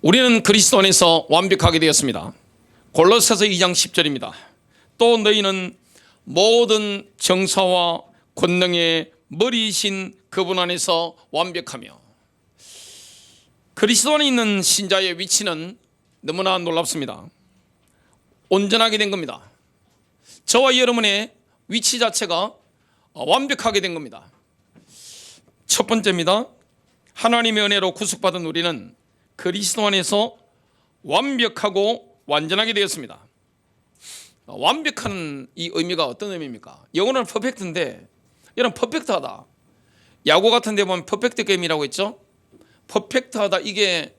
우리는 그리스도 안에서 완벽하게 되었습니다. 골로새서 2장 10절입니다. 또 너희는 모든 정사와 권능의 머리이신 그분 안에서 완벽하며. 그리스도 안에 있는 신자의 위치는 너무나 놀랍습니다. 온전하게 된 겁니다. 저와 여러분의 위치 자체가 완벽하게 된 겁니다. 첫 번째입니다. 하나님의 은혜로 구속받은 우리는 그리스도 안에서 완벽하고 완전하게 되었습니다. 완벽한 이 의미가 어떤 의미입니까? 영어로는 퍼펙트인데 이런 퍼펙트하다. 야구 같은 데 보면 퍼펙트 게임이라고 했죠. 퍼펙트하다, 이게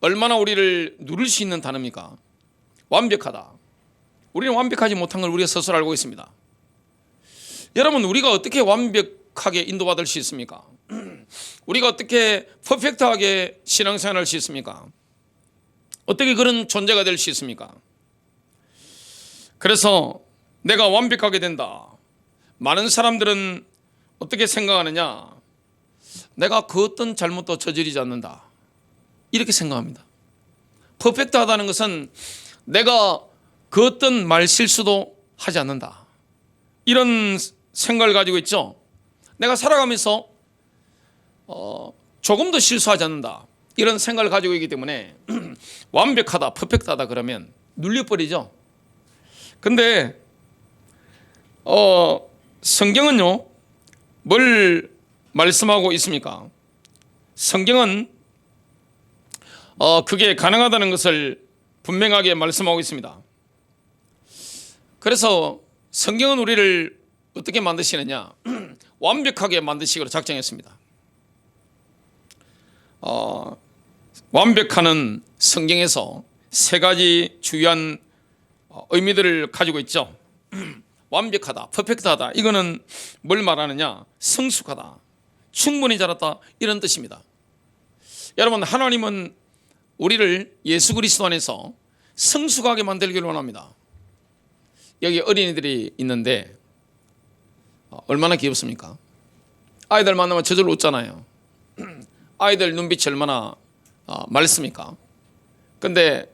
얼마나 우리를 누릴 수 있는 단어입니까? 완벽하다. 우리는 완벽하지 못한 걸 우리가 스스로 알고 있습니다. 여러분, 우리가 어떻게 완벽하게 인도받을 수 있습니까? 우리가 어떻게 퍼펙트하게 신앙생활을 할 수 있습니까? 어떻게 그런 존재가 될 수 있습니까? 그래서 내가 완벽하게 된다. 많은 사람들은 어떻게 생각하느냐? 내가 그 어떤 잘못도 저지르지 않는다, 이렇게 생각합니다. 퍼펙트하다는 것은 내가 그 어떤 말 실수도 하지 않는다, 이런 생각을 가지고 있죠. 내가 살아가면서 조금도 실수하지 않는다, 이런 생각을 가지고 있기 때문에 완벽하다, 퍼펙트하다 그러면 눌려버리죠. 근데 성경은요, 뭘 말씀하고 있습니까? 성경은 그게 가능하다는 것을 분명하게 말씀하고 있습니다. 그래서 성경은 우리를 어떻게 만드시느냐? 완벽하게 만드시기로 작정했습니다. 완벽하는 성경에서 세 가지 중요한 의미들을 가지고 있죠. 완벽하다, 퍼펙트하다, 이거는 뭘 말하느냐? 성숙하다, 충분히 자랐다, 이런 뜻입니다. 여러분, 하나님은 우리를 예수 그리스도 안에서 성숙하게 만들기를 원합니다. 여기 어린이들이 있는데 얼마나 귀엽습니까? 아이들 만나면 저절로 웃잖아요. 아이들 눈빛이 얼마나 맑습니까? 근데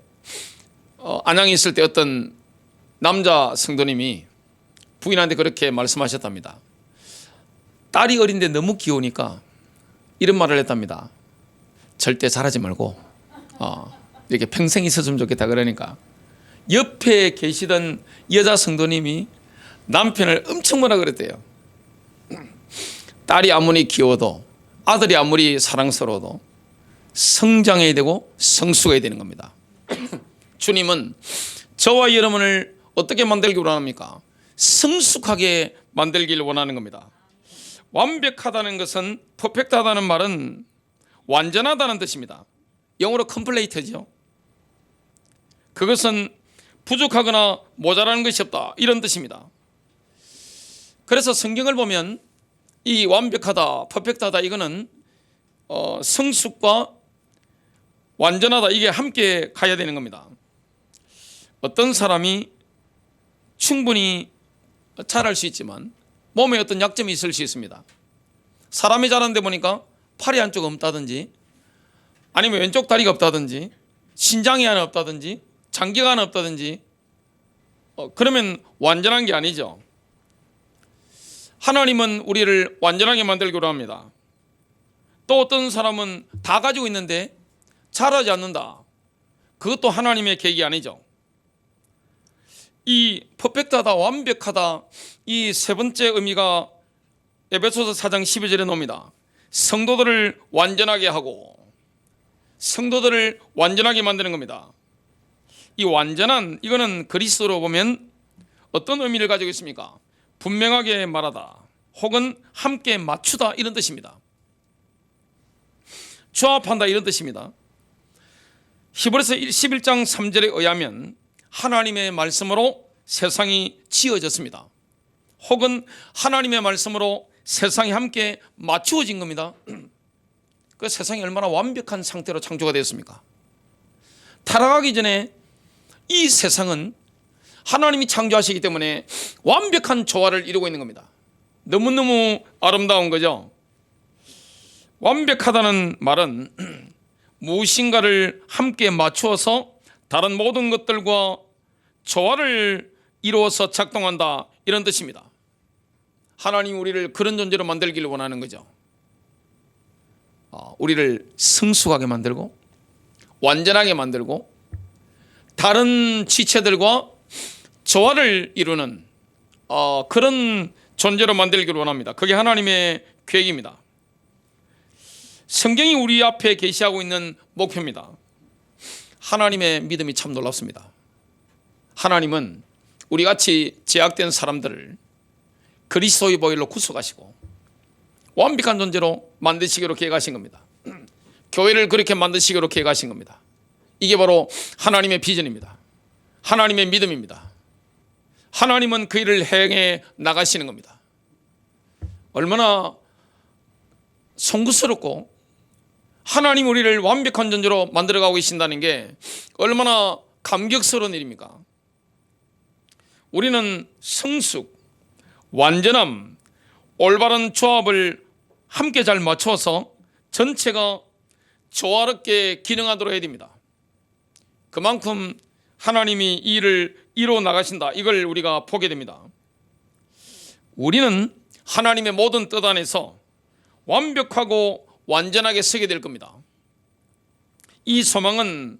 안양에 있을 때 어떤 남자 성도님이 부인한테 그렇게 말씀하셨답니다. 딸이 어린데 너무 귀여우니까 이런 말을 했답니다. 절대 잘하지 말고 이렇게 평생 있었으면 좋겠다. 그러니까 옆에 계시던 여자 성도님이 남편을 엄청 뭐라 그랬대요. 딸이 아무리 귀여워도, 아들이 아무리 사랑스러워도 성장해야 되고 성숙해야 되는 겁니다. 주님은 저와 여러분을 어떻게 만들기 원합니까? 성숙하게 만들기를 원하는 겁니다. 완벽하다는 것은, 퍼펙트하다는 말은 완전하다는 뜻입니다. 영어로 컴플레이트죠. 그것은 부족하거나 모자라는 것이 없다, 이런 뜻입니다. 그래서 성경을 보면 이 완벽하다, 퍼펙트하다, 이거는 성숙과 완전하다, 이게 함께 가야 되는 겁니다. 어떤 사람이 충분히 잘할 수 있지만 몸에 어떤 약점이 있을 수 있습니다. 사람이 자라는데 보니까 팔이 한쪽 없다든지, 아니면 왼쪽 다리가 없다든지, 신장이 하나 없다든지, 장기가 하나 없다든지, 그러면 완전한 게 아니죠. 하나님은 우리를 완전하게 만들기로 합니다. 또 어떤 사람은 다 가지고 있는데 잘하지 않는다. 그것도 하나님의 계획이 아니죠. 이 퍼펙트하다, 완벽하다, 이 세 번째 의미가 에베소서 4장 12절에 나옵니다. 성도들을 완전하게 하고, 성도들을 완전하게 만드는 겁니다. 이 완전한, 이거는 그리스도로 보면 어떤 의미를 가지고 있습니까? 분명하게 말하다, 혹은 함께 맞추다, 이런 뜻입니다. 조합한다, 이런 뜻입니다. 히브리서 11장 3절에 의하면 하나님의 말씀으로 세상이 지어졌습니다. 혹은 하나님의 말씀으로 세상이 함께 맞추어진 겁니다. 그 세상이 얼마나 완벽한 상태로 창조가 되었습니까? 타락하기 전에 이 세상은 하나님이 창조하시기 때문에 완벽한 조화를 이루고 있는 겁니다. 너무너무 아름다운 거죠. 완벽하다는 말은 무엇인가를 함께 맞추어서 다른 모든 것들과 조화를 이루어서 작동한다, 이런 뜻입니다. 하나님 우리를 그런 존재로 만들기를 원하는 거죠. 우리를 성숙하게 만들고 완전하게 만들고 다른 지체들과 조화를 이루는 그런 존재로 만들기를 원합니다. 그게 하나님의 계획입니다. 성경이 우리 앞에 계시하고 있는 목표입니다. 하나님의 믿음이 참 놀랍습니다. 하나님은 우리같이 제약된 사람들을 그리스도의 보혈로 구속하시고 완벽한 존재로 만드시기로 계획하신 겁니다. 교회를 그렇게 만드시기로 계획하신 겁니다. 이게 바로 하나님의 비전입니다. 하나님의 믿음입니다. 하나님은 그 일을 행해 나가시는 겁니다. 얼마나 송구스럽고 하나님 우리를 완벽한 존재로 만들어가고 계신다는 게 얼마나 감격스러운 일입니까? 우리는 성숙, 완전함, 올바른 조합을 함께 잘 맞춰서 전체가 조화롭게 기능하도록 해야 됩니다. 그만큼 하나님이 이 일을 이루어 나가신다, 이걸 우리가 보게 됩니다. 우리는 하나님의 모든 뜻 안에서 완벽하고 완전하게 서게 될 겁니다. 이 소망은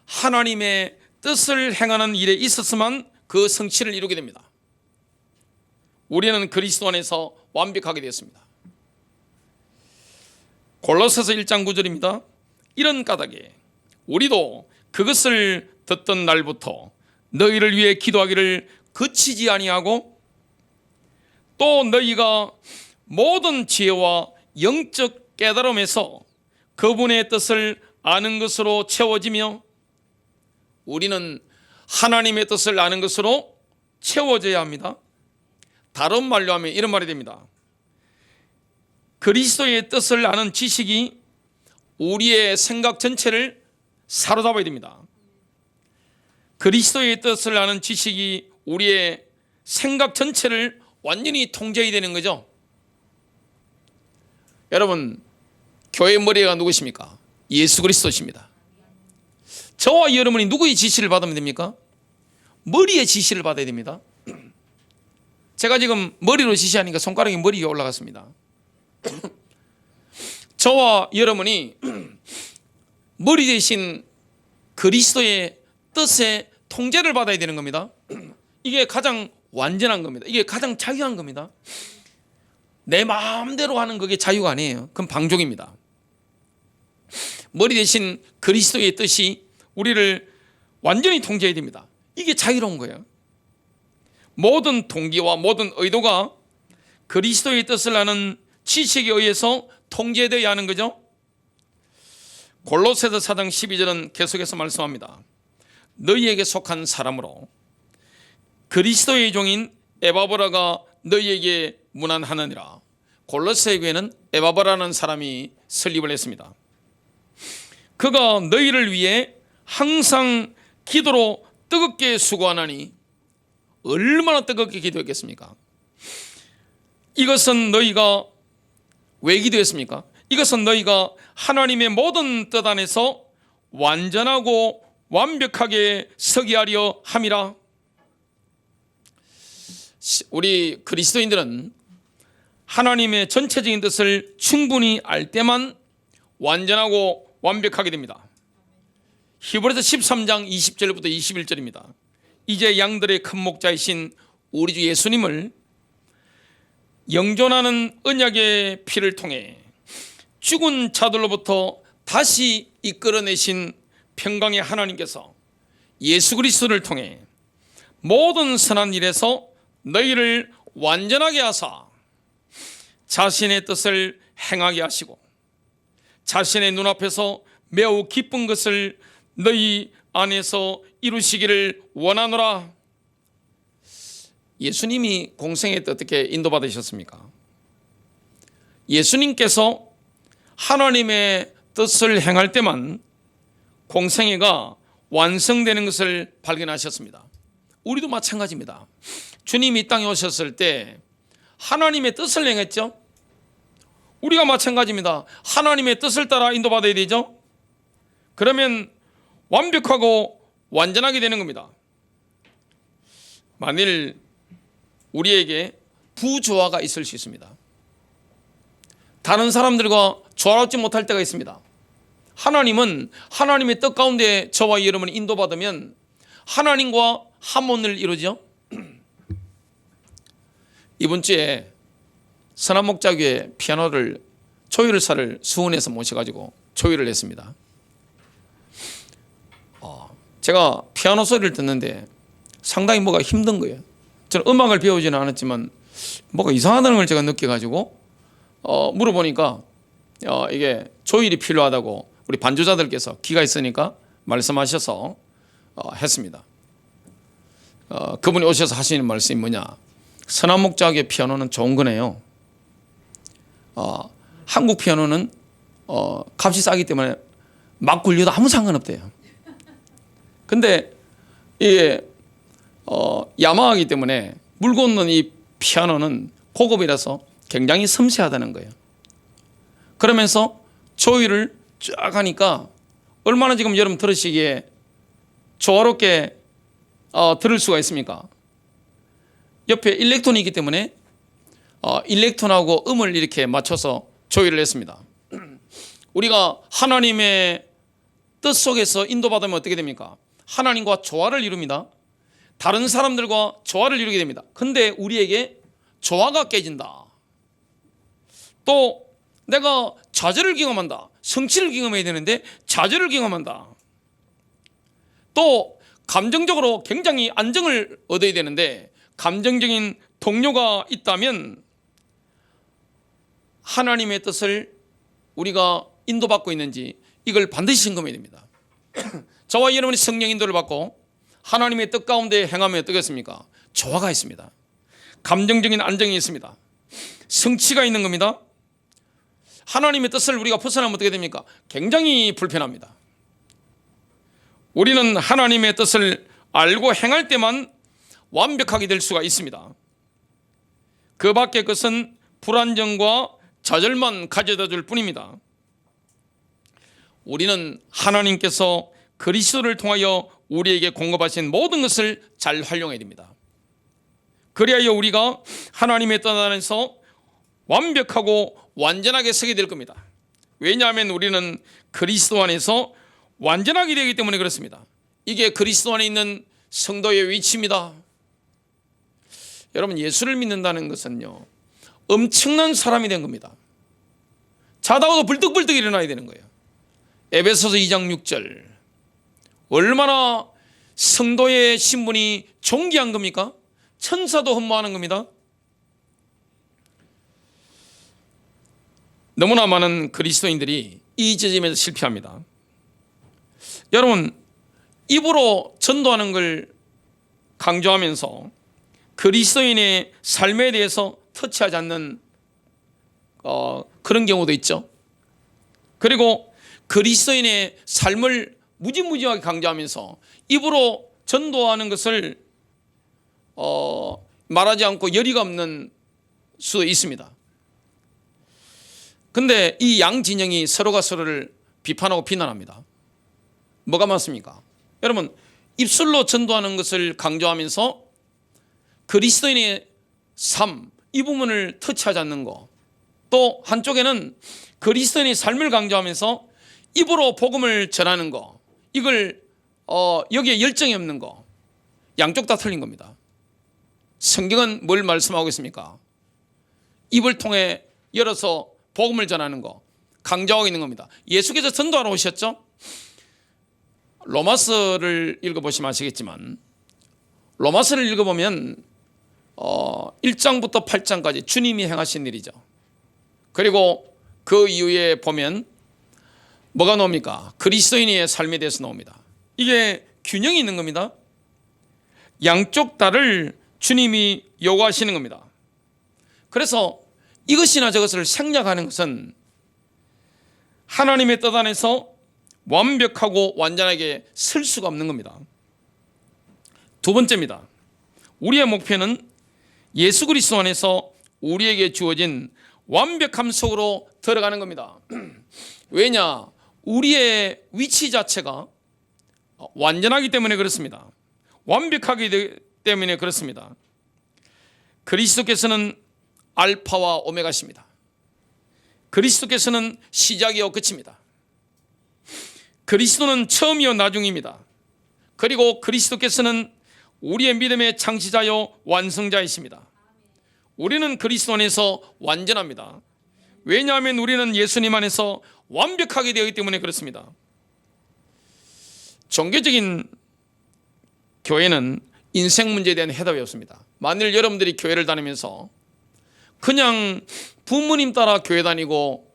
하나님의 뜻을 행하는 일에 있었으면 그 성취를 이루게 됩니다. 우리는 그리스도 안에서 완벽하게 되었습니다. 골로새서 1장 9절입니다. 이런 까닭에 우리도 그것을 듣던 날부터 너희를 위해 기도하기를 그치지 아니하고 또 너희가 모든 지혜와 영적 깨달음에서 그분의 뜻을 아는 것으로 채워지며, 우리는 하나님의 뜻을 아는 것으로 채워져야 합니다. 다른 말로 하면 이런 말이 됩니다. 그리스도의 뜻을 아는 지식이 우리의 생각 전체를 사로잡아야 됩니다. 그리스도의 뜻을 아는 지식이 우리의 생각 전체를 완전히 통제해야 되는 거죠. 여러분, 교회의 머리가 누구십니까? 예수 그리스도십니다. 저와 여러분이 누구의 지시를 받으면 됩니까? 머리의 지시를 받아야 됩니다. 제가 지금 머리로 지시하니까 손가락이 머리 위에 올라갔습니다. 저와 여러분이 머리 대신 그리스도의 뜻의 통제를 받아야 되는 겁니다. 이게 가장 완전한 겁니다. 이게 가장 자유한 겁니다. 내 마음대로 하는 그게 자유가 아니에요. 그건 방종입니다. 머리 대신 그리스도의 뜻이 우리를 완전히 통제해야 됩니다. 이게 자유로운 거예요. 모든 동기와 모든 의도가 그리스도의 뜻을 아는 지식에 의해서 통제되어야 하는 거죠. 골로새서 4장 12절은 계속해서 말씀합니다. 너희에게 속한 사람으로 그리스도의 종인 에바브라가 너희에게 문안하느니라. 골로새 교회는 에바브라는 사람이 설립을 했습니다. 그가 너희를 위해 항상 기도로 뜨겁게 수고하나니, 얼마나 뜨겁게 기도했겠습니까? 이것은 너희가 왜 기도했습니까? 이것은 너희가 하나님의 모든 뜻 안에서 완전하고 완벽하게 서게 하려 함이라. 우리 그리스도인들은 하나님의 전체적인 뜻을 충분히 알 때만 완전하고 완벽하게 됩니다. 히브리서 13장 20절부터 21절입니다. 이제 양들의 큰 목자이신 우리 주 예수님을 영존하는 언약의 피를 통해 죽은 자들로부터 다시 이끌어내신 평강의 하나님께서 예수 그리스도를 통해 모든 선한 일에서 너희를 완전하게 하사 자신의 뜻을 행하게 하시고 자신의 눈앞에서 매우 기쁜 것을 너희 안에서 이루시기를 원하노라. 예수님이 공생애 때 어떻게 인도받으셨습니까? 예수님께서 하나님의 뜻을 행할 때만 공생애가 완성되는 것을 발견하셨습니다. 우리도 마찬가지입니다. 주님이 이 땅에 오셨을 때 하나님의 뜻을 행했죠. 우리가 마찬가지입니다. 하나님의 뜻을 따라 인도받아야 되죠. 그러면 완벽하고 완전하게 되는 겁니다. 만일 우리에게 부조화가 있을 수 있습니다. 다른 사람들과 조화롭지 못할 때가 있습니다. 하나님은 하나님의 뜻 가운데 저와 여러분이 인도받으면 하나님과 한문을 이루죠. 이번 주에 선한목자교회 피아노를 조율사를 수원에서 모셔가지고 조율을 했습니다. 제가 피아노 소리를 듣는데 상당히 뭐가 힘든 거예요. 저는 음악을 배우지는 않았지만 뭐가 이상하다는 걸 제가 느껴가지고 물어보니까 이게 조율이 필요하다고 우리 반주자들께서 기가 있으니까 말씀하셔서 했습니다. 그분이 오셔서 하시는 말씀이 뭐냐, 선한목자교회 피아노는 좋은 거네요. 한국 피아노는 값이 싸기 때문에 막 굴려도 아무 상관없대요. 근데 이게 야마하기 때문에 물 걷는 이 피아노는 고급이라서 굉장히 섬세하다는 거예요. 그러면서 조율을 쫙 하니까 얼마나 지금 여러분 들으시기에 조화롭게 들을 수가 있습니까? 옆에 일렉톤이 있기 때문에 일렉톤하고 음을 이렇게 맞춰서 조율을 했습니다. 우리가 하나님의 뜻 속에서 인도받으면 어떻게 됩니까? 하나님과 조화를 이룹니다. 다른 사람들과 조화를 이루게 됩니다. 근데 우리에게 조화가 깨진다. 또 내가 좌절을 경험한다. 성취를 경험해야 되는데 좌절을 경험한다. 또 감정적으로 굉장히 안정을 얻어야 되는데 감정적인 동요가 있다면 하나님의 뜻을 우리가 인도받고 있는지 이걸 반드시 점검해야 됩니다. 저와 여러분이 성령 인도를 받고 하나님의 뜻 가운데 행하면 어떻겠습니까? 조화가 있습니다. 감정적인 안정이 있습니다. 성취가 있는 겁니다. 하나님의 뜻을 우리가 벗어나면 어떻게 됩니까? 굉장히 불편합니다. 우리는 하나님의 뜻을 알고 행할 때만 완벽하게 될 수가 있습니다. 그 밖의 것은 불안정과 좌절만 가져다 줄 뿐입니다. 우리는 하나님께서 그리스도를 통하여 우리에게 공급하신 모든 것을 잘 활용해야 됩니다. 그리하여 우리가 하나님의 뜻 안에서 완벽하고 완전하게 서게 될 겁니다. 왜냐하면 우리는 그리스도 안에서 완전하게 되기 때문에 그렇습니다. 이게 그리스도 안에 있는 성도의 위치입니다. 여러분, 예수를 믿는다는 것은요, 엄청난 사람이 된 겁니다. 자다가도 벌떡벌떡 일어나야 되는 거예요. 에베소서 2장 6절. 얼마나 성도의 신분이 존귀한 겁니까? 천사도 흠모하는 겁니다. 너무나 많은 그리스도인들이 이 지점에서 실패합니다. 여러분, 입으로 전도하는 걸 강조하면서 그리스도인의 삶에 대해서 터치하지 않는 그런 경우도 있죠. 그리고 그리스도인의 삶을 무지무지하게 강조하면서 입으로 전도하는 것을 말하지 않고 열의가 없는 수도 있습니다. 근데 이 양 진영이 서로가 서로를 비판하고 비난합니다. 뭐가 맞습니까? 여러분, 입술로 전도하는 것을 강조하면서 그리스도인의 삶, 이 부분을 터치하지 않는 거, 또 한쪽에는 그리스도인의 삶을 강조하면서 입으로 복음을 전하는 거, 이걸 여기에 열정이 없는 거, 양쪽 다 틀린 겁니다. 성경은 뭘 말씀하고 있습니까? 입을 통해 열어서 복음을 전하는 거 강조하고 있는 겁니다. 예수께서 전도하러 오셨죠? 로마서를 읽어보시면 아시겠지만, 로마서를 읽어보면 1장부터 8장까지 주님이 행하신 일이죠. 그리고 그 이후에 보면 뭐가 나옵니까? 그리스도인의 삶에 대해서 나옵니다. 이게 균형이 있는 겁니다. 양쪽 다를 주님이 요구하시는 겁니다. 그래서 이것이나 저것을 생략하는 것은 하나님의 뜻 안에서 완벽하고 완전하게 설 수가 없는 겁니다. 두 번째입니다. 우리의 목표는 예수 그리스도 안에서 우리에게 주어진 완벽함 속으로 들어가는 겁니다. 왜냐? 우리의 위치 자체가 완전하기 때문에 그렇습니다. 완벽하기 때문에 그렇습니다. 그리스도께서는 알파와 오메가십니다. 그리스도께서는 시작이요 끝입니다. 그리스도는 처음이요 나중입니다. 그리고 그리스도께서는 우리의 믿음의 창시자요 완성자이십니다. 우리는 그리스도 안에서 완전합니다. 왜냐하면 우리는 예수님 안에서 완벽하게 되었기 때문에 그렇습니다. 종교적인 교회는 인생 문제에 대한 해답이 없습니다. 만일 여러분들이 교회를 다니면서 그냥 부모님 따라 교회 다니고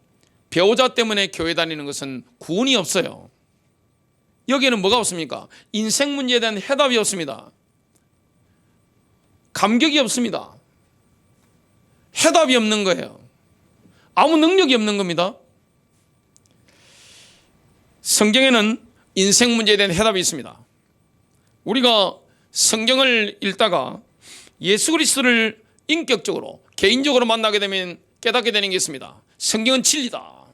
배우자 때문에 교회 다니는 것은 구원이 없어요. 여기에는 뭐가 없습니까? 인생 문제에 대한 해답이 없습니다. 감격이 없습니다. 해답이 없는 거예요. 아무 능력이 없는 겁니다. 성경에는 인생 문제에 대한 해답이 있습니다. 우리가 성경을 읽다가 예수 그리스도를 인격적으로 개인적으로 만나게 되면 깨닫게 되는 게 있습니다. 성경은 진리다.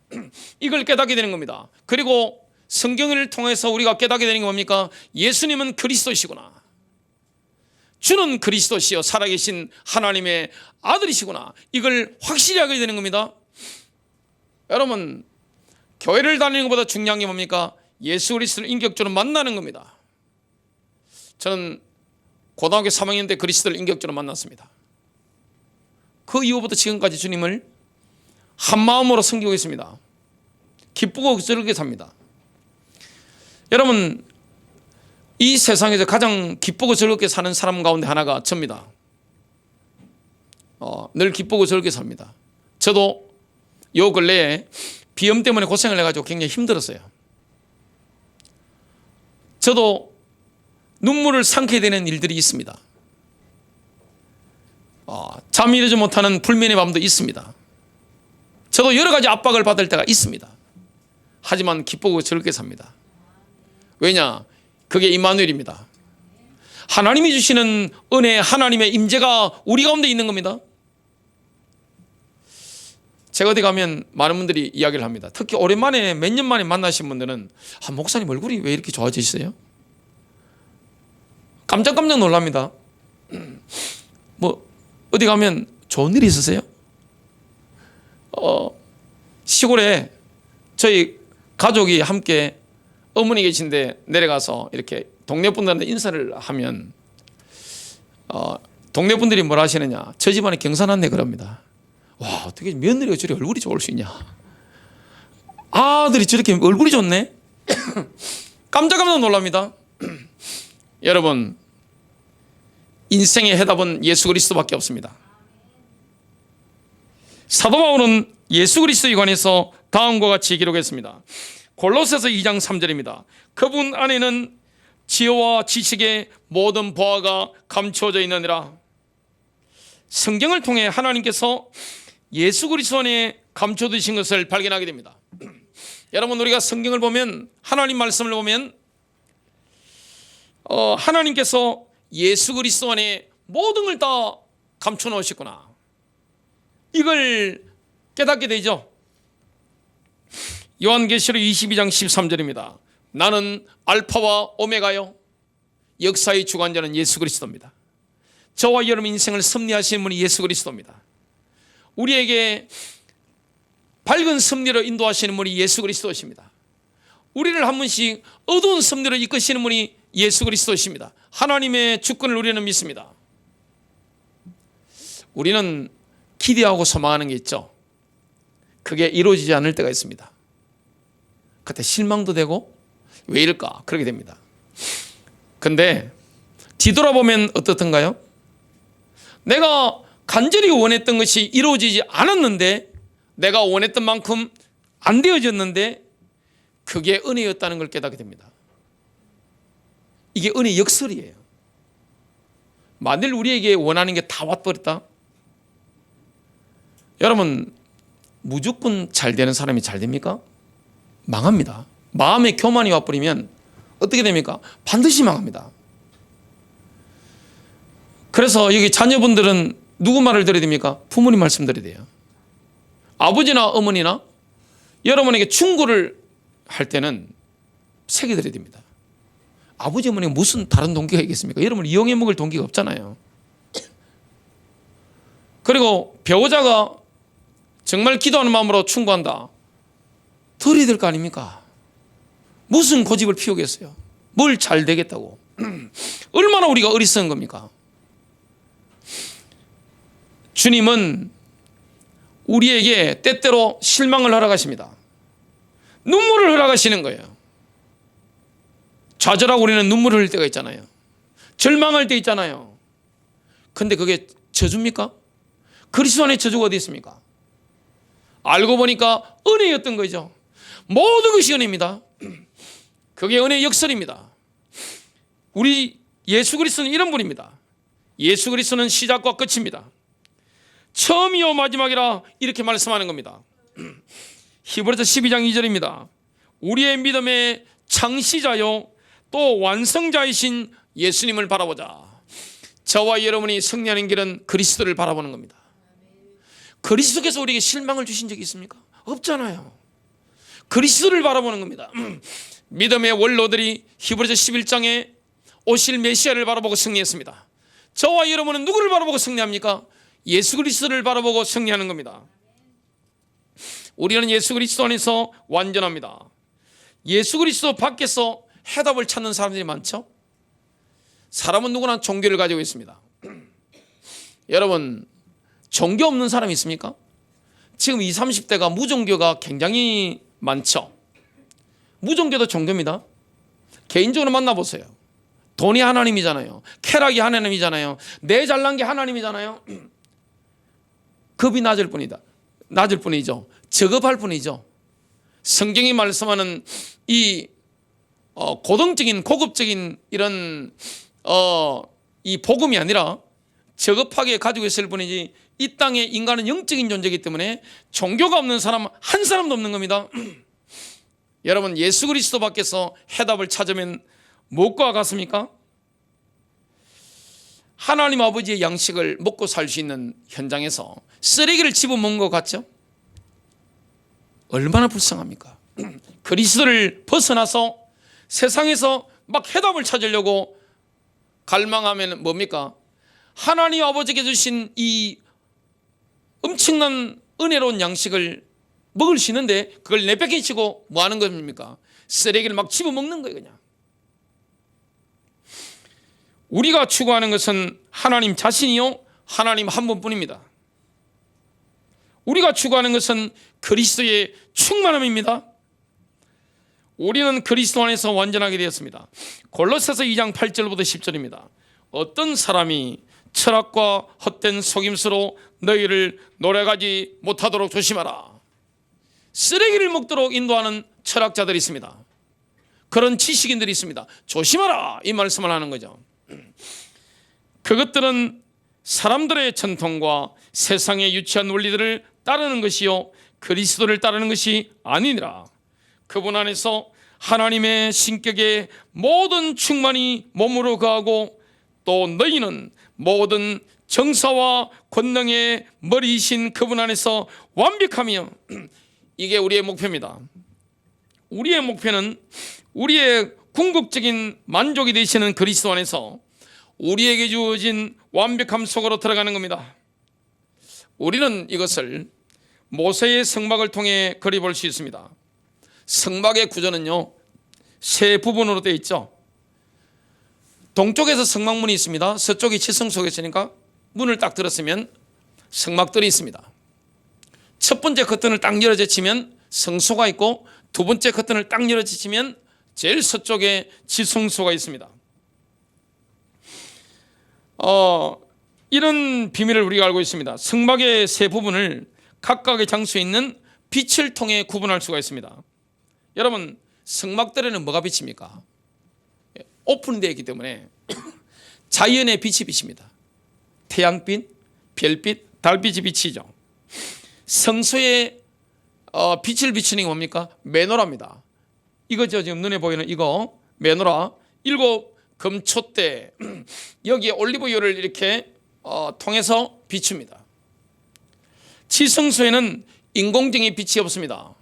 이걸 깨닫게 되는 겁니다. 그리고 성경을 통해서 우리가 깨닫게 되는 게 뭡니까? 예수님은 그리스도시구나. 주는 그리스도시요 살아계신 하나님의 아들이시구나. 이걸 확실히 하게 되는 겁니다. 여러분, 교회를 다니는 것보다 중요한 게 뭡니까? 예수 그리스도를 인격적으로 만나는 겁니다. 저는 고등학교 3학년 때 그리스도를 인격적으로 만났습니다. 그 이후부터 지금까지 주님을 한 마음으로 섬기고 있습니다. 기쁘고 즐겁게 삽니다. 여러분, 이 세상에서 가장 기쁘고 즐겁게 사는 사람 가운데 하나가 저입니다. 늘 기쁘고 즐겁게 삽니다. 저도 요 근래에 비염 때문에 고생을 해가지고 굉장히 힘들었어요. 저도 눈물을 삼게 되는 일들이 있습니다. 잠이 이르지 못하는 불면의 밤도 있습니다. 저도 여러 가지 압박을 받을 때가 있습니다. 하지만 기쁘고 즐겁게 삽니다. 왜냐? 그게 임마누엘입니다. 하나님이 주시는 은혜, 하나님의 임재가 우리 가운데 있는 겁니다. 제가 어디 가면 많은 분들이 이야기를 합니다. 특히 오랜만에 몇 년 만에 만나신 분들은 목사님 얼굴이 왜 이렇게 좋아지시어요? 깜짝깜짝 놀랍니다. 뭐 어디 가면 좋은 일이 있으세요? 시골에 저희 가족이 함께 어머니 계신데 내려가서 이렇게 동네 분들한테 인사를 하면 동네 분들이 뭐라 하시느냐, 저 집안에 경사났네 그럽니다. 와, 어떻게 며느리가 저리 얼굴이 좋을 수 있냐, 아들이 저렇게 얼굴이 좋네. 깜짝깜짝 놀랍니다. 여러분, 인생의 해답은 예수 그리스도밖에 없습니다. 사도 바울은 예수 그리스도에 관해서 다음과 같이 기록했습니다. 골로새서 2장 3절입니다. 그분 안에는 지혜와 지식의 모든 보화가 감추어져 있느니라. 성경을 통해 하나님께서 예수 그리스도 안에 감춰두신 것을 발견하게 됩니다. 여러분, 우리가 성경을 보면, 하나님 말씀을 보면 하나님께서 예수 그리스도 안에 모든 걸 다 감춰 놓으셨구나, 이걸 깨닫게 되죠. 요한계시록 22장 13절입니다. 나는 알파와 오메가요, 역사의 주관자는 예수 그리스도입니다. 저와 여러분 인생을 섭리하시는 분이 예수 그리스도입니다. 우리에게 밝은 섭리로 인도하시는 분이 예수 그리스도십니다. 우리를 한 번씩 어두운 섭리로 이끄시는 분이 예수 그리스도십니다. 하나님의 주권을 우리는 믿습니다. 우리는 기대하고 소망하는 게 있죠. 그게 이루어지지 않을 때가 있습니다. 그때 실망도 되고 왜 이럴까 그렇게 됩니다. 근데 뒤돌아보면 어떻던가요? 내가 간절히 원했던 것이 이루어지지 않았는데, 내가 원했던 만큼 안 되어졌는데 그게 은혜였다는 걸 깨닫게 됩니다. 이게 은혜의 역설이에요. 만일 우리에게 원하는 게 다 왔버렸다, 여러분, 무조건 잘 되는 사람이 잘 됩니까? 망합니다. 마음의 교만이 와버리면 어떻게 됩니까? 반드시 망합니다. 그래서 여기 자녀분들은 누구 말을 들어야 됩니까? 부모님 말씀 들어야 돼요. 아버지나 어머니나 여러분에게 충고를 할 때는 새겨드려야 됩니다. 아버지 어머니가 무슨 다른 동기가 있겠습니까? 여러분을 이용해 먹을 동기가 없잖아요. 그리고 배우자가 정말 기도하는 마음으로 충고한다. 드려야 될 거 아닙니까? 무슨 고집을 피우겠어요? 뭘 잘 되겠다고. 얼마나 우리가 어리석은 겁니까? 주님은 우리에게 때때로 실망을 허락하십니다. 눈물을 허락하시는 거예요. 좌절하고 우리는 눈물을 흘릴 때가 있잖아요. 절망할 때 있잖아요. 근데 그게 저주입니까? 그리스도 안에 저주가 어디 있습니까? 알고 보니까 은혜였던 거죠. 모든 것이 은혜입니다. 그게 은혜의 역설입니다. 우리 예수 그리스도는 이런 분입니다. 예수 그리스도는 시작과 끝입니다. 처음이요 마지막이라 이렇게 말씀하는 겁니다. 히브리서 12장 2절입니다. 우리의 믿음의 창시자요 또 완성자이신 예수님을 바라보자. 저와 여러분이 승리하는 길은 그리스도를 바라보는 겁니다. 그리스도께서 우리에게 실망을 주신 적이 있습니까? 없잖아요. 그리스도를 바라보는 겁니다. 믿음의 원로들이 히브리서 11장에 오실 메시아를 바라보고 승리했습니다. 저와 여러분은 누구를 바라보고 승리합니까? 예수 그리스도를 바라보고 승리하는 겁니다. 우리는 예수 그리스도 안에서 완전합니다. 예수 그리스도 밖에서 해답을 찾는 사람들이 많죠. 사람은 누구나 종교를 가지고 있습니다. 여러분 종교 없는 사람이 있습니까? 지금 20, 30대가 무종교가 굉장히 많죠. 무종교도 종교입니다. 개인적으로 만나보세요. 돈이 하나님이잖아요. 쾌락이 하나님이잖아요. 내 잘난 게 하나님이잖아요. 급이 낮을 뿐이죠. 저급할 뿐이죠. 성경이 말씀하는 이 고등적인 고급적인 이런 이 복음이 아니라 저급하게 가지고 있을 뿐이지 이 땅에 인간은 영적인 존재이기 때문에 종교가 없는 사람 한 사람도 없는 겁니다. 여러분 예수 그리스도 밖에서 해답을 찾으면 무엇과 같습니까? 하나님 아버지의 양식을 먹고 살 수 있는 현장에서 쓰레기를 집어먹는 것 같죠? 얼마나 불쌍합니까? 그리스도를 벗어나서 세상에서 막 해답을 찾으려고 갈망하면 뭡니까? 하나님 아버지께 주신 이 엄청난 은혜로운 양식을 먹을 수 있는데 그걸 내뺏기치고 뭐 하는 겁니까? 쓰레기를 막 집어먹는 거예요. 그냥 우리가 추구하는 것은 하나님 자신이요 하나님 한 분뿐입니다. 우리가 추구하는 것은 그리스도의 충만함입니다. 우리는 그리스도 안에서 완전하게 되었습니다. 골로새서 2장 8절부터 10절입니다. 어떤 사람이 철학과 헛된 속임수로 너희를 노래가지 못하도록 조심하라. 쓰레기를 먹도록 인도하는 철학자들이 있습니다. 그런 지식인들이 있습니다. 조심하라 이 말씀을 하는 거죠. 그것들은 사람들의 전통과 세상의 유치한 원리들을 따르는 것이요 그리스도를 따르는 것이 아니니라. 그분 안에서 하나님의 신격의 모든 충만이 몸으로 거하고 또 너희는 모든 정사와 권능의 머리이신 그분 안에서 완벽하며 이게 우리의 목표입니다. 우리의 목표는 우리의 궁극적인 만족이 되시는 그리스도 안에서 우리에게 주어진 완벽함 속으로 들어가는 겁니다. 우리는 이것을 모세의 성막을 통해 그려볼 수 있습니다. 성막의 구조는요 세 부분으로 되어 있죠. 동쪽에서 성막문이 있습니다. 서쪽이 지성소가 있으니까 문을 딱 들었으면 성막들이 있습니다. 첫 번째 커튼을 딱 열어제치면 성소가 있고 두 번째 커튼을 딱 열어제치면 제일 서쪽에 지성소가 있습니다. 이런 비밀을 우리가 알고 있습니다. 성막의 세 부분을 각각의 장소에 있는 빛을 통해 구분할 수가 있습니다. 여러분 성막들에는 뭐가 비칩니까? 오픈되어 있기 때문에 자연의 빛이 비칩니다. 태양빛, 별빛, 달빛이 비치죠. 성소에 빛을 비추는 게 뭡니까? 메노라입니다. 이거죠. 지금 눈에 보이는 이거 메노라. 7 금초대 여기에 올리브유를 이렇게 통해서 비춥니다. 지성소에는 인공적인 빛이 없습니다.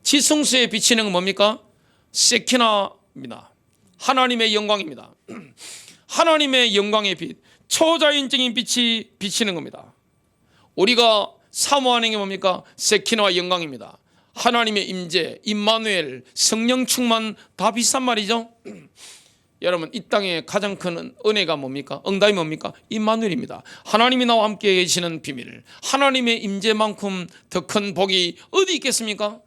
지성소에 비치는 건 뭡니까? 세키나입니다. 하나님의 영광입니다. 하나님의 영광의 빛, 초자연적인 빛이 비치는 겁니다. 우리가 사모하는 게 뭡니까? 세키나와 영광입니다. 하나님의 임재, 임마누엘, 성령 충만 다 비슷한 말이죠. 여러분, 이 땅에 가장 큰 은혜가 뭡니까? 응답이 뭡니까? 임마누엘입니다. 하나님이 나와 함께 계시는 비밀, 하나님의 임재만큼 더 큰 복이 어디 있겠습니까?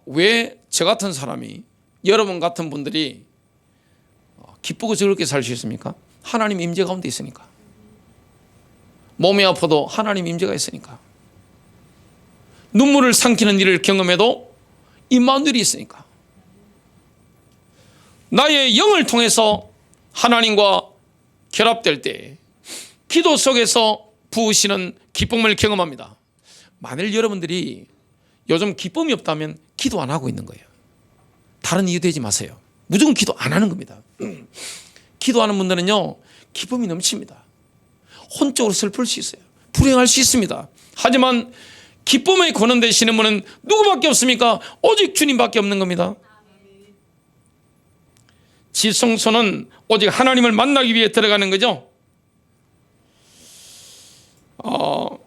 왜 저 같은 사람이, 여러분 같은 분들이 기쁘고 즐겁게 살 수 있습니까? 하나님 임재 가운데 있으니까. 몸이 아파도 하나님 임재가 있으니까. 눈물을 삼키는 일을 경험해도 임마누엘이 있으니까. 나의 영을 통해서 하나님과 결합될 때 기도 속에서 부으시는 기쁨을 경험합니다. 만일 여러분들이 요즘 기쁨이 없다면 기도 안 하고 있는 거예요. 다른 이유 되지 마세요. 무조건 기도 안 하는 겁니다. 기도하는 분들은요, 기쁨이 넘칩니다. 혼적으로 슬플 수 있어요. 불행할 수 있습니다. 하지만 기쁨의 권원 되시는 분은 누구밖에 없습니까? 오직 주님밖에 없는 겁니다. 지성소는 오직 하나님을 만나기 위해 들어가는 거죠.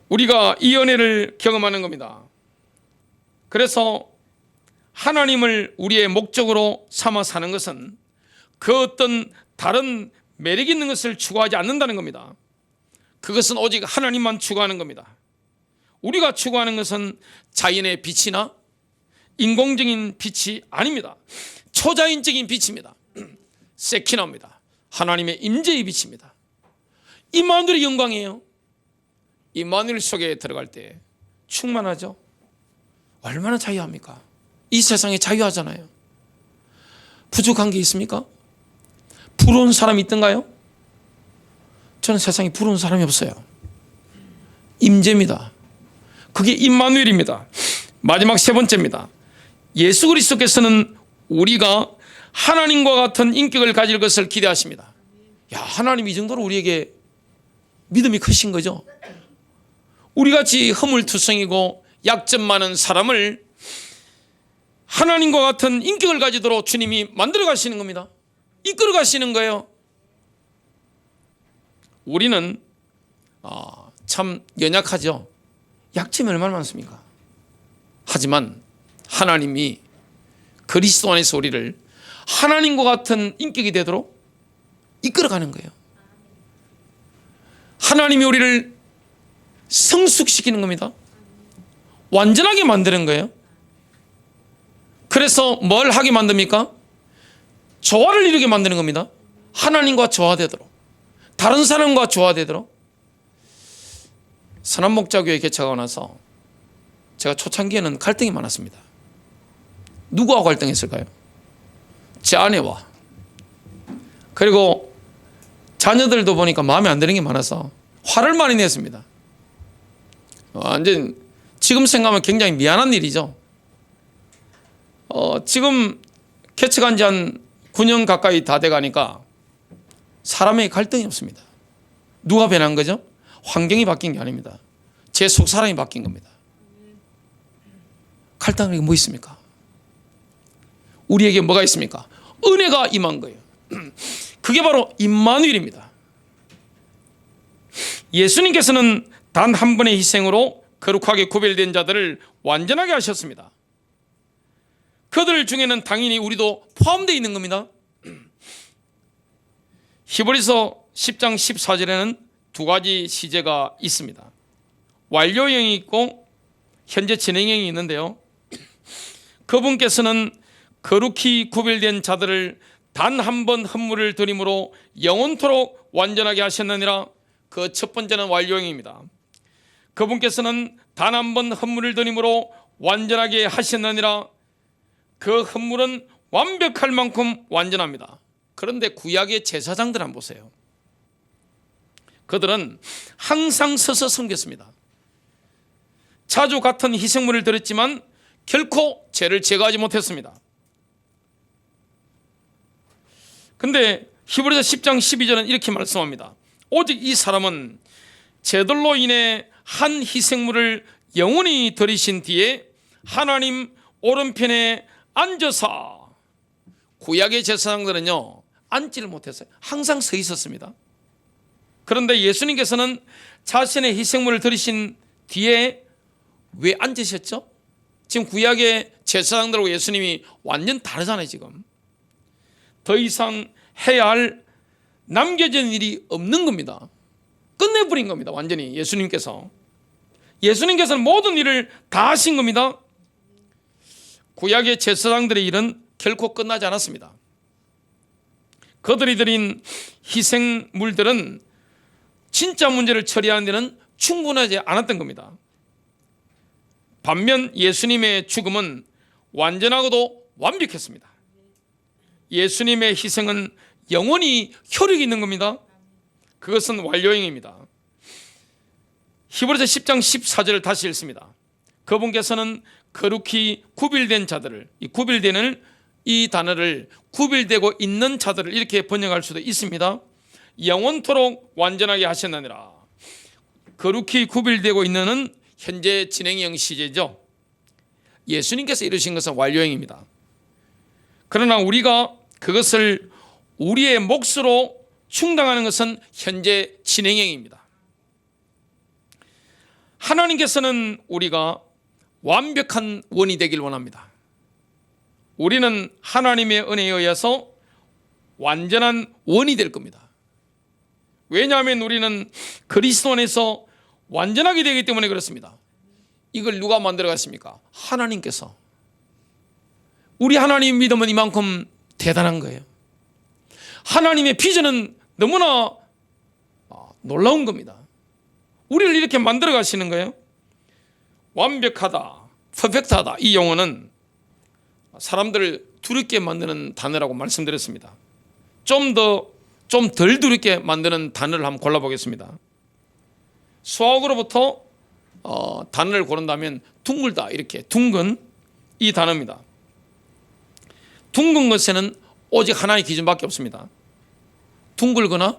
우리가 이 은혜를 경험하는 겁니다. 그래서 하나님을 우리의 목적으로 삼아 사는 것은 그 어떤 다른 매력 있는 것을 추구하지 않는다는 겁니다. 그것은 오직 하나님만 추구하는 겁니다. 우리가 추구하는 것은 자연의 빛이나 인공적인 빛이 아닙니다. 초자연적인 빛입니다. 세키나입니다. 하나님의 임재의 빛입니다. 임마누엘의 영광이에요. 임마누엘 속에 들어갈 때 충만하죠. 얼마나 자유합니까? 이 세상에 자유하잖아요. 부족한 게 있습니까? 부러운 사람이 있던가요? 저는 세상에 부러운 사람이 없어요. 임재입니다. 그게 임마누엘입니다. 마지막 세 번째입니다. 예수 그리스도께서는 우리가 하나님과 같은 인격을 가질 것을 기대하십니다. 야, 하나님 이 정도로 우리에게 믿음이 크신 거죠. 우리같이 허물투성이고 약점 많은 사람을 하나님과 같은 인격을 가지도록 주님이 만들어 가시는 겁니다. 이끌어 가시는 거예요. 우리는 참 연약하죠. 약점이 얼마나 많습니까? 하지만 하나님이 그리스도 안에서 우리를 하나님과 같은 인격이 되도록 이끌어가는 거예요. 하나님이 우리를 성숙시키는 겁니다. 완전하게 만드는 거예요. 그래서 뭘 하게 만듭니까? 조화를 이루게 만드는 겁니다. 하나님과 조화되도록, 다른 사람과 조화되도록. 선한목자교회 개척하고 나서 제가 초창기에는 갈등이 많았습니다. 누구하고 갈등했을까요? 제 아내와, 그리고 자녀들도 보니까 마음에 안 드는 게 많아서 화를 많이 냈습니다. 완전 지금 생각하면 굉장히 미안한 일이죠. 지금 개척한 지 한 9년 가까이 다 돼가니까 사람의 갈등이 없습니다. 누가 변한 거죠? 환경이 바뀐 게 아닙니다. 제 속 사람이 바뀐 겁니다. 갈등이 뭐 있습니까? 우리에게 뭐가 있습니까? 은혜가 임한 거예요. 그게 바로 임마누엘입니다. 예수님께서는 단 한 번의 희생으로 거룩하게 구별된 자들을 완전하게 하셨습니다. 그들 중에는 당연히 우리도 포함되어 있는 겁니다. 히브리서 10장 14절에는 두 가지 시제가 있습니다. 완료형이 있고 현재 진행형이 있는데요. 그분께서는 거룩히 구별된 자들을 단 한 번 헌물을 드림으로 영원토록 완전하게 하셨느니라. 그 첫 번째는 완료형입니다. 그분께서는 단 한 번 헌물을 드림으로 완전하게 하셨느니라. 그 헌물은 완벽할 만큼 완전합니다. 그런데 구약의 제사장들 한번 보세요. 그들은 항상 서서 섬겼습니다. 자주 같은 희생물을 드렸지만 결코 죄를 제거하지 못했습니다. 근데 히브리서 10장 12절은 이렇게 말씀합니다. 오직 이 사람은 제들로 인해 한 희생물을 영원히 들이신 뒤에 하나님 오른편에 앉아서, 구약의 제사장들은요 앉지를 못했어요. 항상 서 있었습니다. 그런데 예수님께서는 자신의 희생물을 드리신 뒤에 왜 앉으셨죠? 지금 구약의 제사장들하고 예수님이 완전 다르잖아요. 지금 더 이상 해야 할 남겨진 일이 없는 겁니다. 끝내버린 겁니다. 완전히 예수님께서는 모든 일을 다 하신 겁니다. 구약의 제사장들의 일은 결코 끝나지 않았습니다. 그들이 드린 희생물들은 진짜 문제를 처리하는 데는 충분하지 않았던 겁니다. 반면 예수님의 죽음은 완전하고도 완벽했습니다. 예수님의 희생은 영원히 효력이 있는 겁니다. 그것은 완료형입니다. 히브리서 10장 14절을 다시 읽습니다. 그분께서는 거룩히 구별된 자들을, 이 구별되는 이 단어를 구별되고 있는 자들을 이렇게 번역할 수도 있습니다. 영원토록 완전하게 하셨느니라. 거룩히 구별되고 있는은 현재 진행형 시제죠. 예수님께서 이루신 것은 완료형입니다. 그러나 우리가 그것을 우리의 몫으로 충당하는 것은 현재 진행형입니다. 하나님께서는 우리가 완벽한 원이 되길 원합니다. 우리는 하나님의 은혜에 의해서 완전한 원이 될 겁니다. 왜냐하면 우리는 그리스도 안에서 완전하게 되기 때문에 그렇습니다. 이걸 누가 만들어 갔습니까? 하나님께서. 우리 하나님 믿음은 이만큼 대단한 거예요. 하나님의 비전은 너무나 놀라운 겁니다. 우리를 이렇게 만들어 가시는 거예요. 완벽하다, 퍼펙트하다, 이 용어는 사람들을 두렵게 만드는 단어라고 말씀드렸습니다. 좀 덜 두렵게 만드는 단어를 한번 골라보겠습니다. 수학으로부터 단어를 고른다면 둥글다, 이렇게 둥근 이 단어입니다. 둥근 것에는 오직 하나의 기준밖에 없습니다. 둥글거나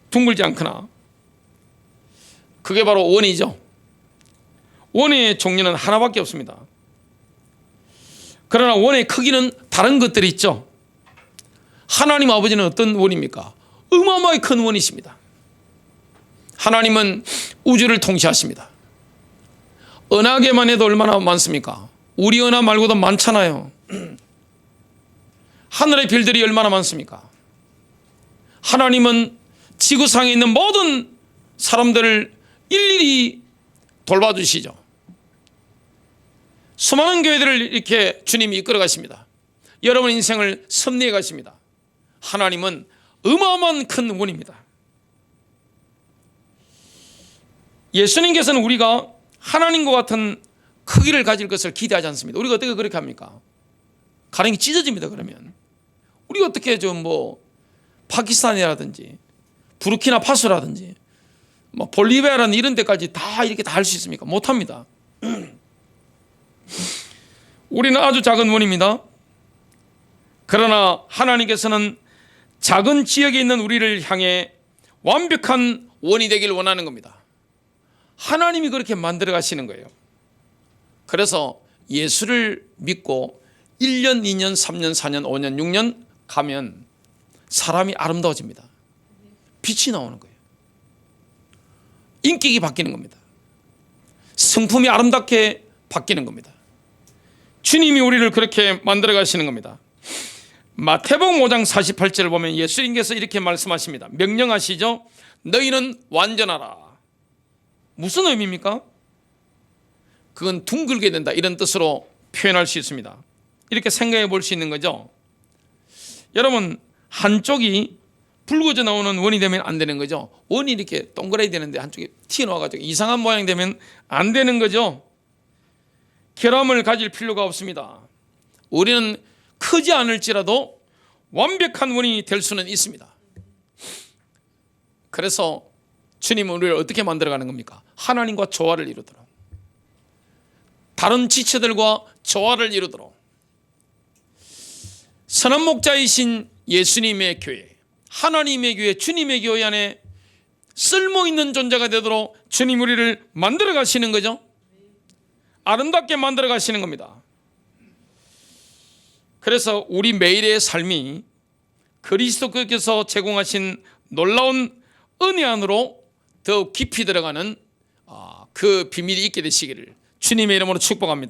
둥글지 않거나. 그게 바로 원이죠. 원의 종류는 하나밖에 없습니다. 그러나 원의 크기는 다른 것들이 있죠. 하나님 아버지는 어떤 원입니까? 어마어마하게 큰 원이십니다. 하나님은 우주를 통치하십니다. 은하계만 해도 얼마나 많습니까? 우리 은하 말고도 많잖아요. 하늘의 별들이 얼마나 많습니까? 하나님은 지구상에 있는 모든 사람들을 일일이 돌봐주시죠. 수많은 교회들을 이렇게 주님이 이끌어 가십니다. 여러분 인생을 섭리해 가십니다. 하나님은 어마어마한 큰 원입니다. 예수님께서는 우리가 하나님과 같은 크기를 가질 것을 기대하지 않습니다. 우리가 어떻게 그렇게 합니까? 가랭이 찢어집니다. 그러면 우리가 어떻게 파키스탄이라든지 부르키나파소라든지 볼리비아라는 이런 데까지 다 이렇게 다 할 수 있습니까? 못합니다. 우리는 아주 작은 원입니다. 그러나 하나님께서는 작은 지역에 있는 우리를 향해 완벽한 원이 되길 원하는 겁니다. 하나님이 그렇게 만들어 가시는 거예요. 그래서 예수를 믿고 1년, 2년, 3년, 4년, 5년, 6년 가면 사람이 아름다워집니다. 빛이 나오는 거예요. 인격이 바뀌는 겁니다. 성품이 아름답게 바뀌는 겁니다. 주님이 우리를 그렇게 만들어 가시는 겁니다. 마태복음 5장 48절을 보면 예수님께서 이렇게 말씀하십니다. 명령하시죠. 너희는 완전하라. 무슨 의미입니까? 그건 둥글게 된다, 이런 뜻으로 표현할 수 있습니다. 이렇게 생각해 볼 수 있는 거죠. 여러분, 한쪽이 붉어져 나오는 원이 되면 안 되는 거죠. 원이 이렇게 동그라야 되는데 한쪽이 튀어나와가지고 이상한 모양 되면 안 되는 거죠. 결함을 가질 필요가 없습니다. 우리는 크지 않을지라도 완벽한 원이 될 수는 있습니다. 그래서 주님은 우리를 어떻게 만들어가는 겁니까? 하나님과 조화를 이루도록, 다른 지체들과 조화를 이루도록, 선한 목자이신 예수님의 교회, 하나님의 교회, 주님의 교회 안에 쓸모있는 존재가 되도록 주님 우리를 만들어 가시는 거죠. 아름답게 만들어 가시는 겁니다. 그래서 우리 매일의 삶이 그리스도께서 제공하신 놀라운 은혜 안으로 더욱 깊이 들어가는 그 비밀이 있게 되시기를 주님의 이름으로 축복합니다.